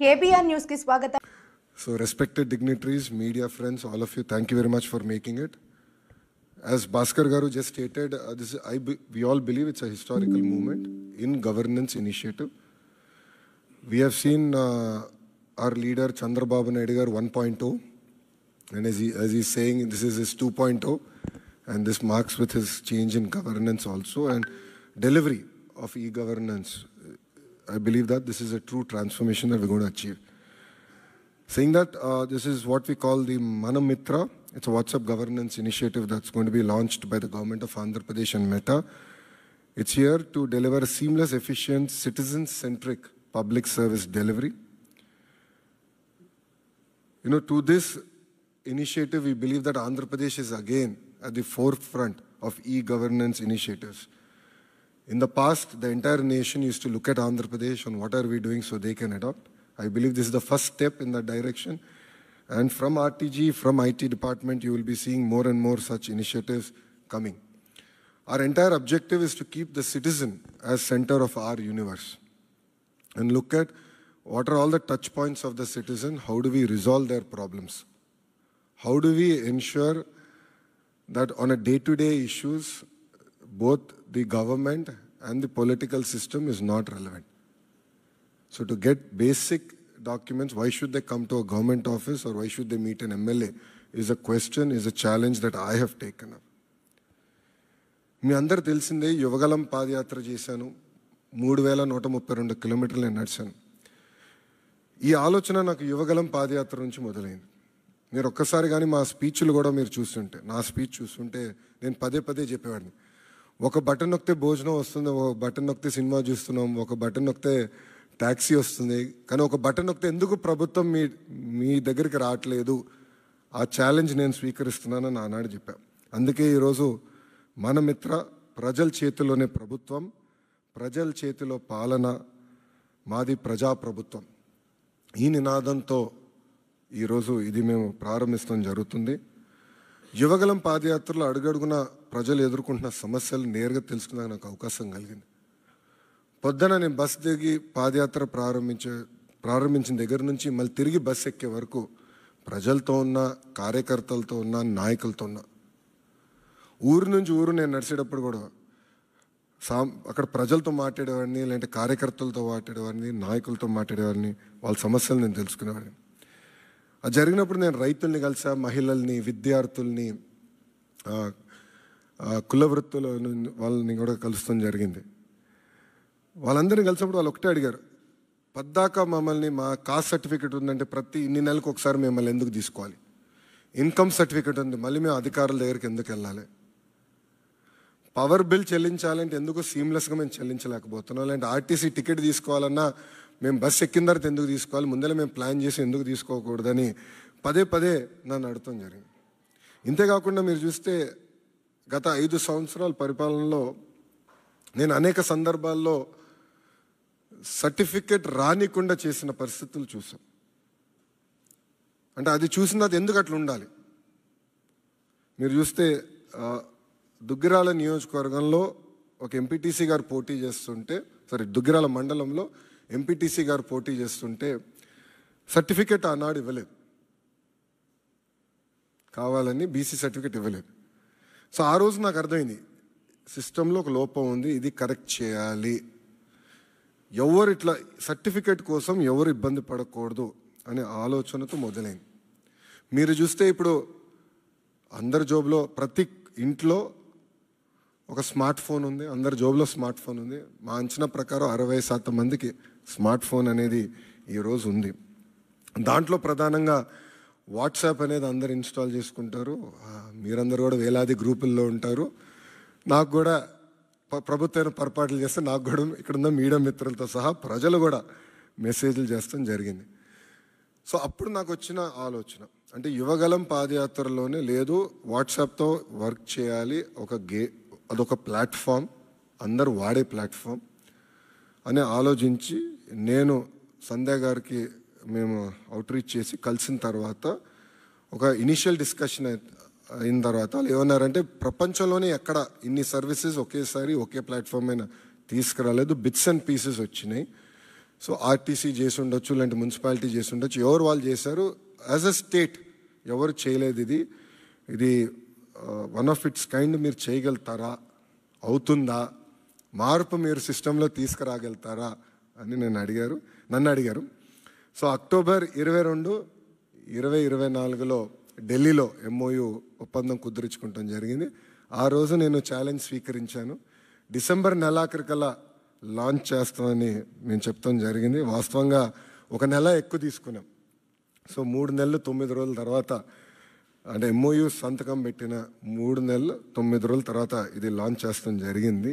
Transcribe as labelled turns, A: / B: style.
A: KBR News ki swagatam.
B: So respected dignitaries, media friends, all of you, thank you very much for making it. As Bhaskar Garu just stated, we all believe it's a historical movement in governance initiative. We have seen our leader Chandrababu Naidu Garu 1.0, and as he's saying, this is his 2.0, and this marks with his change in governance also and delivery of e-governance. I believe that this is a true transformation that we're going to achieve. Saying that, this is what we call the Manamitra. It's a WhatsApp governance initiative that's going to be launched by the government of Andhra Pradesh and Meta. It's here to deliver a seamless, efficient, citizen-centric public service delivery. To this initiative, we believe that Andhra Pradesh is again at the forefront of e-governance initiatives. In the past, the entire nation used to look at Andhra Pradesh on what are we doing so they can adopt. I believe this is the first step in that direction. And from RTG, from IT department, you will be seeing more and more such initiatives coming. Our entire objective is to keep the citizen as center of our universe and look at what are all the touch points of the citizen, how do we resolve their problems? How do we ensure that on a day-to-day issues, both the government and the political system is not relevant? So to get basic documents, why should they come to a government office or why should they meet an MLA is a question, is a challenge that I have taken up. మీ అందరూ తెలిసిందే యువగలం పాదయాత్ర చేశాను, 3132 కిలోమీటర్లు నేను నడిచాను. ఈ ఆలోచన నాకు యువగలం పాదయాత్ర నుంచి మొదలైంది. మీరు ఒక్కసారి కానీ మా స్పీచ్లు కూడా మీరు చూస్తుంటే, నా స్పీచ్ చూస్తుంటే నేను పదే పదే చెప్పేవాడిని, ఒక బటన్ నొక్కితే భోజనం వస్తుంది, ఒక బటన్ నొక్కితే సినిమా చూస్తున్నాం, ఒక బటన్ నొక్కితే ట్యాక్సీ వస్తుంది, కానీ ఒక బటన్ నొక్కితే ఎందుకు ప్రభుత్వం మీ దగ్గరికి రావట్లేదు, ఆ ఛాలెంజ్ నేను స్వీకరిస్తున్నానని ఆనాడు చెప్పాను. అందుకే ఈరోజు మన మిత్ర, ప్రజల చేతిలోనే ప్రభుత్వం, ప్రజల చేతిలో పాలన, మాది ప్రజాప్రభుత్వం, ఈ నినాదంతో ఈరోజు ఇది మేము ప్రారంభించడం జరుగుతుంది. యువగలం పాదయాత్రలో అడుగడుగున ప్రజలు ఎదుర్కొంటున్న సమస్యలు నేరుగా తెలుసుకునే నాకు అవకాశం కలిగింది. పొద్దున నేను బస్ దిగి పాదయాత్ర ప్రారంభించిన దగ్గర నుంచి మళ్ళీ తిరిగి బస్ ఎక్కే వరకు ప్రజలతో ఉన్న, కార్యకర్తలతో ఉన్న, నాయకులతో ఉన్న, ఊరు నుంచి ఊరు నేను నడిచేటప్పుడు కూడా అక్కడ ప్రజలతో మాట్లాడేవాడిని, లేదంటే కార్యకర్తలతో మాట్లాడేవాడిని, నాయకులతో మాట్లాడేవాడిని, వాళ్ళ సమస్యలు నేను తెలుసుకునేవాడిని. అది జరిగినప్పుడు నేను రైతుల్ని కలిసా, మహిళల్ని, విద్యార్థుల్ని, కుల వృత్తుల వాళ్ళని కూడా కలుస్తాం జరిగింది. వాళ్ళందరినీ కలిసినప్పుడు వాళ్ళు ఒకటే అడిగారు, పద్దాక మమ్మల్ని మా కాస్ట్ సర్టిఫికేట్ ఉందంటే ప్రతి ఇన్ని నెలలకు ఒకసారి మిమ్మల్ని ఎందుకు తీసుకోవాలి, ఇన్కమ్ సర్టిఫికేట్ ఉంది మళ్ళీ మేము అధికారుల దగ్గరికి ఎందుకు వెళ్ళాలి, పవర్ బిల్ చెల్లించాలంటే ఎందుకు సీమ్లెస్గా మేము చెల్లించలేకపోతున్నాం, లేదంటే ఆర్టీసీ టికెట్ తీసుకోవాలన్నా మేము బస్ ఎక్కిన తర్వాత ఎందుకు తీసుకోవాలి, ముందర మేము ప్లాన్ చేసి ఎందుకు తీసుకోకూడదని పదే పదే నన్ను అడగటం జరిగింది. ఇంతేకాకుండా మీరు చూస్తే గత 5 సంవత్సరాల పరిపాలనలో నేను అనేక సందర్భాల్లో సర్టిఫికెట్ రానికుండా చేసిన పరిస్థితులు చూసాం. అంటే అది చూసిన తర్వాత ఎందుకు అట్లా ఉండాలి? మీరు చూస్తే దుగ్గిరాల నియోజకవర్గంలో ఒక ఎంపీటీసీ గారు పోటీ చేస్తుంటే, దుగ్గిరాల మండలంలో ఎంపీటీసీ గారు పోటీ చేస్తుంటే సర్టిఫికెట్ ఆనాడు ఇవ్వలేదు, కావాలని బీసీ సర్టిఫికెట్ ఇవ్వలేదు. సో ఆ రోజు నాకు అర్థమైంది, సిస్టంలో ఒక లోపం ఉంది, ఇది కరెక్ట్ చేయాలి, ఎవరు ఇట్లా సర్టిఫికెట్ కోసం ఎవరు ఇబ్బంది పడకూడదు అనే ఆలోచనతో మొదలైంది. మీరు చూస్తే ఇప్పుడు అందరి జోబులో, ప్రతి ఇంట్లో ఒక స్మార్ట్ ఫోన్ ఉంది, అందరి జోబులో స్మార్ట్ ఫోన్ ఉంది. మా అంచనా ప్రకారం 60% మందికి స్మార్ట్ ఫోన్ అనేది ఈరోజు ఉంది. దాంట్లో ప్రధానంగా వాట్సాప్ అనేది అందరు ఇన్స్టాల్ చేసుకుంటారు. మీరందరూ కూడా వేలాది గ్రూపుల్లో ఉంటారు. నాకు కూడా ప్రభుత్వం పొరపాట్లు చేస్తే నాకు కూడా ఇక్కడున్న మీడియా మిత్రులతో సహా ప్రజలు కూడా మెసేజ్లు చేస్తాం జరిగింది. సో అప్పుడు నాకు వచ్చిన ఆలోచన, అంటే యువగలం పాదయాత్రలోనే లేదు, వాట్సాప్తో వర్క్ చేయాలి, అదొక ప్లాట్ఫామ్, అందరూ వాడే ప్లాట్ఫామ్ అని ఆలోచించి నేను సంధ్య గారికి మేము అవుట్రీచ్ చేసి కలిసిన తర్వాత ఒక ఇనిషియల్ డిస్కషన్ అయిన తర్వాత వాళ్ళు ఏమన్నారంటే, ప్రపంచంలోనే ఎక్కడ ఇన్ని సర్వీసెస్ ఒకేసారి ఒకే ప్లాట్ఫామ్ అయినా తీసుకురాలేదు, బిట్స్ అండ్ పీసెస్ వచ్చినాయి. సో ఆర్టీసీ చేసి ఉండొచ్చు, లేదంటే మున్సిపాలిటీ చేసి ఉండొచ్చు, ఎవరు వాళ్ళు చేశారు. యాజ్ అ స్టేట్ ఎవరు చేయలేదు. ఇది వన్ ఆఫ్ ఇట్స్ కైండ్. మీరు చేయగలుగుతారా, అవుతుందా, మార్పు మీరు సిస్టంలో తీసుకురాగలుగుతారా అని నన్ను అడిగారు. సో అక్టోబర్ 22, 2024లో ఢిల్లీలో MOU ఒప్పందం కుదుర్చుకుంటాం జరిగింది. ఆ రోజు నేను ఛాలెంజ్ స్వీకరించాను. డిసెంబర్ నెలాఖరికల్లా లాంచ్ చేస్తామని నేను చెప్తాం జరిగింది. వాస్తవంగా 1 నెల ఎక్కువ తీసుకున్నాం. సో 3 నెలలు 9 రోజుల తర్వాత, అంటే MOU సంతకం పెట్టిన 3 నెలలు 9 రోజుల తర్వాత ఇది లాంచ్ చేస్తాం జరిగింది.